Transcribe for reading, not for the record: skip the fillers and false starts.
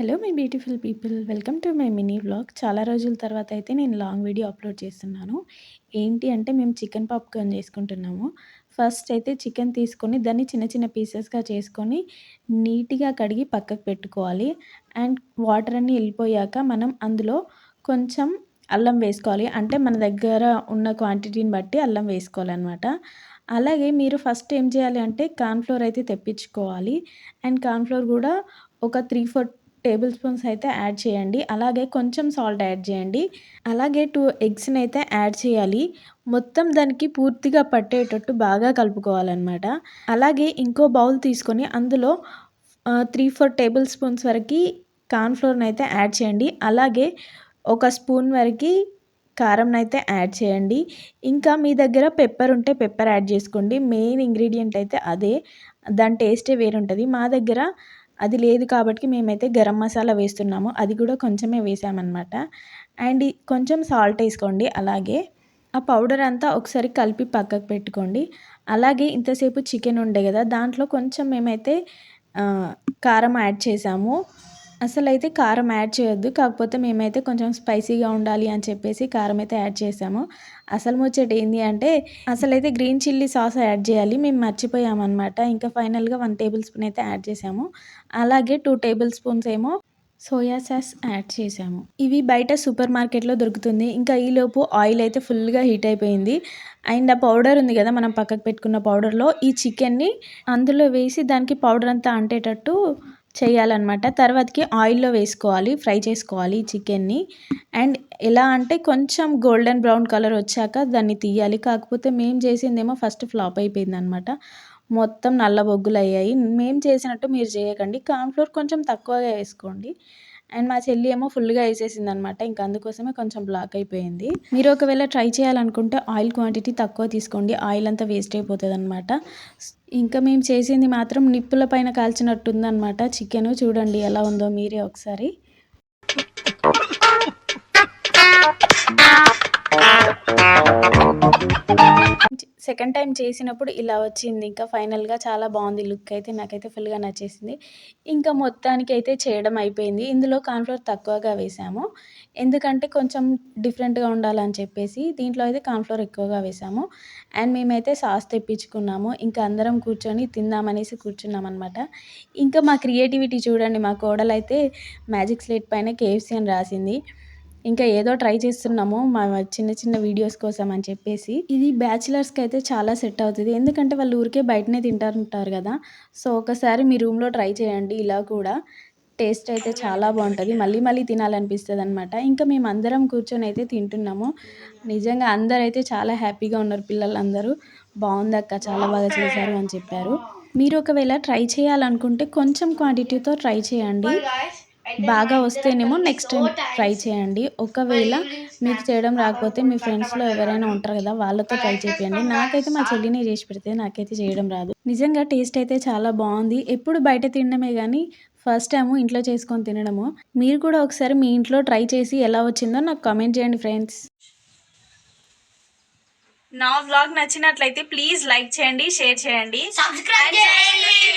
Hello my beautiful people, welcome to my mini vlog. చాలా రోజుల తర్వాత అయితే నేను లాంగ్ వీడియో అప్లోడ్ చేస్తున్నాను. ఏంటి అంటే మేము చికెన్ పాప్కార్న్ చేసుకుంటున్నాము. ఫస్ట్ అయితే చికెన్ తీసుకొని దాన్ని చిన్న చిన్న పీసెస్గా చేసుకొని నీట్గా కడిగి పక్కకు పెట్టుకోవాలి. అండ్ వాటర్ అన్నీ వెళ్ళిపోయాక మనం అందులో కొంచెం అల్లం వేసుకోవాలి. అంటే మన దగ్గర ఉన్న క్వాంటిటీని బట్టి అల్లం వేసుకోవాలన్నమాట. అలాగే మీరు ఫస్ట్ ఏం చేయాలి అంటే కార్న్‌ఫ్లోర్ అయితే తెప్పించుకోవాలి. అండ్ కార్న్‌ఫ్లోర్ కూడా ఒక 3, 4 టేబుల్ స్పూన్స్ అయితే యాడ్ చేయండి. అలాగే కొంచెం సాల్ట్ యాడ్ చేయండి. అలాగే 2 ఎగ్స్‌నైతే యాడ్ చేయాలి. మొత్తం దానికి పూర్తిగా పట్టేటట్టు బాగా కలుపుకోవాలనమాట. అలాగే ఇంకో బౌల్ తీసుకొని అందులో 3, 4 టేబుల్ స్పూన్స్ వరకి కార్న్ ఫ్లోర్‌నైతే యాడ్ చేయండి. అలాగే ఒక స్పూన్ వరకి కారంనైతే యాడ్ చేయండి. ఇంకా మీ దగ్గర పెప్పర్ ఉంటే పెప్పర్ యాడ్ చేసుకోండి. మెయిన్ ఇంగ్రీడియంట్ అయితే అదే. దాని టేస్టే వేరుంటది. మా దగ్గర అది లేదు కాబట్టి మేమైతే గరం మసాలా వేస్తున్నాము. అది కూడా కొంచెమే వేసామన్నమాట. అండ్ కొంచెం సాల్ట్ వేసుకోండి. అలాగే ఆ పౌడర్ అంతా ఒకసారి కలిపి పక్కకు పెట్టుకోండి. అలాగే ఇంతసేపు చికెన్ ఉండే కదా, దాంట్లో కొంచెం మేమైతే కారం యాడ్ చేసాము. అసలైతే కారం యాడ్ చేయొద్దు. కాకపోతే మేమైతే కొంచెం స్పైసీగా ఉండాలి అని చెప్పేసి కారం అయితే యాడ్ చేసాము. అసలు ముచ్చట ఏంది అంటే అసలైతే గ్రీన్ చిల్లీ సాస్ యాడ్ చేయాలి. మేము మర్చిపోయామన్నమాట. ఇంకా ఫైనల్‌గా 1 టేబుల్ స్పూన్ అయితే యాడ్ చేసాము. అలాగే 2 టేబుల్ స్పూన్స్ ఏమో సోయా సాస్ యాడ్ చేసాము. ఇవి బయట సూపర్ మార్కెట్‌లో దొరుకుతుంది. ఇంకా ఈలోపు ఆయిల్ అయితే ఫుల్‌గా హీట్ అయిపోయింది. అండ్ ఆ పౌడర్ ఉంది కదా, మనం పక్కకు పెట్టుకున్న పౌడర్‌లో ఈ చికెన్‌ని అందులో వేసి దానికి పౌడర్ అంతా అంటేటట్టు చేయాలన్నమాట. తర్వాతకి ఆయిల్‌లో వేసుకోవాలి, ఫ్రై చేసుకోవాలి ఈ చికెన్‌ని. అండ్ ఎలా అంటే కొంచెం గోల్డెన్ బ్రౌన్ కలర్ వచ్చాక దాన్ని తీయాలి. కాకపోతే మేము చేసిందేమో ఫస్ట్ ఫ్లాప్ అయిపోయిందనమాట. మొత్తం నల్ల బొగ్గులయ్యాయి. మేము చేసినట్టు మీరు చేయకండి. కార్న్ ఫ్లోర్ కొంచెం తక్కువగా వేసుకోండి. అండ్ మా చెల్లి ఏమో ఫుల్‌గా ఏసేసిందనమాట. ఇంక అందుకోసమే కొంచెం బ్లాక్ అయిపోయింది. మీరు ఒకవేళ ట్రై చేయాలనుకుంటే ఆయిల్ క్వాంటిటీ తక్కువ తీసుకోండి. ఆయిల్ అంతా వేస్ట్ అయిపోతదనమాట. ఇంకా మేము చేసింది మాత్రం నిప్పుల పైన కాల్చినట్టుందనమాట చికెను. చూడండి ఎలా ఉందో మీరే ఒకసారి. సెకండ్ టైం చేసినప్పుడు ఇలా వచ్చింది. ఇంకా ఫైనల్‌గా చాలా బాగుంది లుక్ అయితే. నాకైతే ఫుల్‌గా నచ్చేసింది. ఇంకా మొత్తానికైతే చేయడం అయిపోయింది. ఇందులో కార్న్‌ఫ్లోర్ తక్కువగా వేసాము. ఎందుకంటే కొంచెం డిఫరెంట్‌గా ఉండాలని చెప్పేసి దీంట్లో అయితే కార్న్‌ఫ్లోర్ ఎక్కువగా వేసాము. అండ్ మేమైతే సాస్ తెప్పించుకున్నాము. ఇంకా అందరం కూర్చొని తిందామనేసి కూర్చున్నామనమాట. ఇంకా మా క్రియేటివిటీ చూడండి. మా కోడలైతే మ్యాజిక్ స్లేట్ పైన కేఎఫ్‌సీ అని రాసింది. ఇంకా ఏదో ట్రై చేస్తున్నాము మా చిన్న చిన్న వీడియోస్ కోసం అని చెప్పేసి. ఇది బ్యాచిలర్స్‌కి అయితే చాలా సెట్ అవుతది. ఎందుకంటే వాళ్ళు ఊరికే బయటనే తింటారు కదా. సో ఒకసారి మీ రూమ్‌లో ట్రై చేయండి ఇలా కూడా. టేస్ట్ అయితే చాలా బాగుంటది. మళ్ళీ మళ్ళీ తినాలనిపిస్తదనమాట. ఇంకా మేమందరం కూర్చొని అయితే తింటున్నాము. నిజంగా అందరైతే చాలా హ్యాపీగా ఉన్నారు పిల్లలందరూ. బాగుందక్క, చాలా బాగా చేశారు అని చెప్పారు. మీరు ఒకవేళ ట్రై చేయాలనుకుంటే కొంచెం క్వాంటిటీతో ట్రై చేయండి. బాగా వస్తేనేమో నెక్స్ట్ టైం ట్రై చేయండి. ఒకవేళ మీకు చేయడం రాకపోతే మీ ఫ్రెండ్స్‌లో ఎవరైనా ఉంటారు కదా, వాళ్ళతో ట్రై చేపియండి. నాకైతే మా చెల్లినే చేసి పెడితే నాకైతే చేయడం రాదు. నిజంగా టేస్ట్ అయితే చాలా బాగుంది. ఎప్పుడు బయట తినడమే గానీ ఫస్ట్ టైము ఇంట్లో చేసుకొని తినడము. మీరు కూడా ఒకసారి మీ ఇంట్లో ట్రై చేసి ఎలా వచ్చిందో నాకు కామెంట్ చేయండి ఫ్రెండ్స్. నా వ్లాగ్ నచ్చినట్లయితే ప్లీజ్ లైక్ చేయండి, షేర్ చేయండి, సబ్స్క్రైబ్ చేయండి.